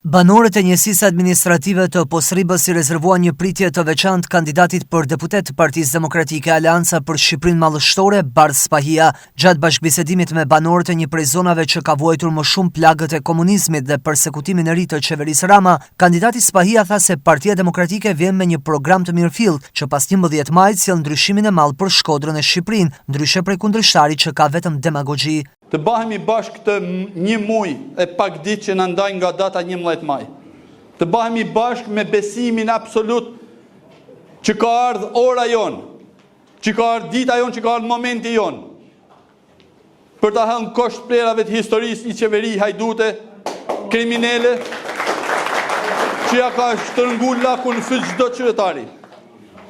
Banorët e njësisë administrative të Posribës i rezervuan një pritje të veçantë kandidatit për deputet të Partisë Demokratike Aleanca për Shqipërinë Mallështore, Bardh Spahia. Gjatë bashkëbisedimit me banorët e një prej zonave që ka vuajtur më shumë plagët e komunizmit dhe përsekutimin e ri të qeverisë Rama, kandidati Spahia tha se Partia Demokratike vjen me një program të mirëfillt që pas 11 majit sjell ndryshimin e madh për Shkodrën e Shqipërinë, ndryshe prej kundërshtarit që ka vetëm demagogji. Të bahemi bashkë të një muj e pak ditë që në ndajnë nga data 11 maj. Të bahemi bashkë me besimin absolut që ka ardhë ora jonë, që ka ardhë dita jonë, që ka ardhë momenti jonë, për të hënë kosht plerave të historisë një qeveri hajdute, kriminele, që ja ka shtërngu laku në fytë çdo qytetari.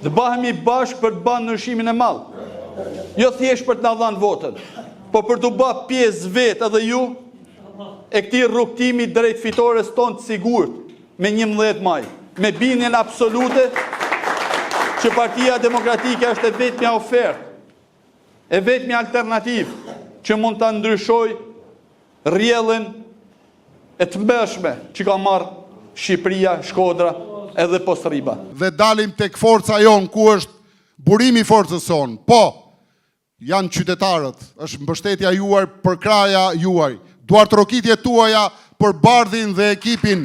Të bahemi bashkë për të banë ndryshimin e madh. Jo thjesht për të na dhënë votën, po për të bërë pjesë vetë edhe ju e këtij rrugtimi drejt fitores tonë të sigurt me 11 maj, me bindjen absolute që Partia Demokratike është e vetmja ofertë, e vetmja alternativë që mund ta ndryshojë rrjellën e të mëshme që ka marrë Shqipëria, Shkodra edhe Posriba. Dhe dalim tek forca jonë ku është burimi i forcës sonë. Po, janë qytetarët, është mbështetja juaj për kraja juaj, duartrokitjet tuaja për Bardhin dhe ekipin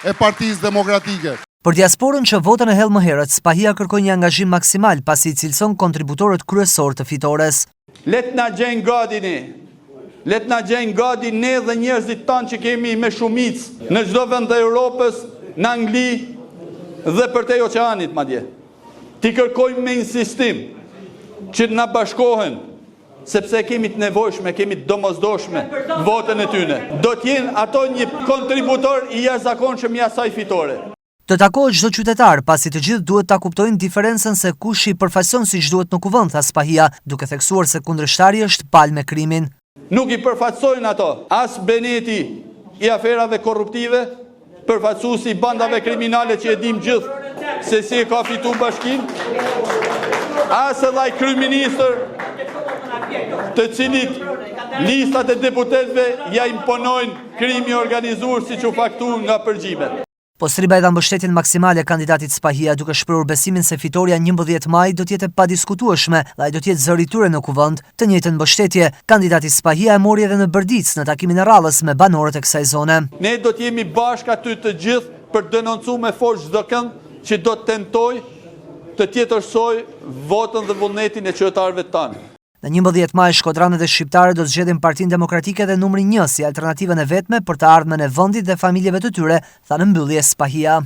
e Partisë Demokratike. Për diasporën që votën e hell më herët, Spahia kërkoi një angazhim maksimal pasi cilëson kontributorët kryesor të fitores. Let na gjejnë gati ne. Let na gjejnë gati ne dhe njerëzit tanë që kemi me shumicë në çdo vend të Europës, në Angli dhe përtej oqeanit madje. Ti kërkojmë me insistim që na bashkohen, sepse kemi të nevojshme, kemi të domosdoshme votën e tyne. Do t'jenë ato një kontributor i jashtëzakonshëm i asaj fitore. Të takohet çdo qytetar, pasi të gjithë duhet ta kuptojnë diferencën se kush i përfaqëson siç duhet në kuvend, tha Spahia, duke theksuar se kundërshtari është palë me krimin. Nuk i përfaqësojnë ato, as Beneti i aferave korruptive, përfaqësuesi i bandave kriminale që e dim gjithë se si e ka fituar bashkinë, as edhe ai kryeministër të cilit listat e deputetëve ja imponojnë krimi organizuar siç u faktuar nga përgjimet. Posriba e dha mbështetjen maksimale kandidatit Spahia duke shprehur besimin se fitoria 11 maj do të jetë e padiskutueshme dhe ai do të jetë zëri i tyre në kuvend. Të njëjtën mbështetje kandidati Spahia e mori edhe në Bërdic në takimin e radhës me banorët e kësaj zone. Ne do të jemi bashkë aty të gjithë për të denoncuar me forcë çdo kënd që do të tentojë të tjetërsoj votën dhe vullnetin e qytetarëve tanë. Në 11 maj, shkodranët e shqiptare do të zgjedhin Partinë Demokratike dhe numri 1 si alternativën e vetme për të ardhmen e vendit dhe familjeve të tyre, tha në mbyllje Spahia.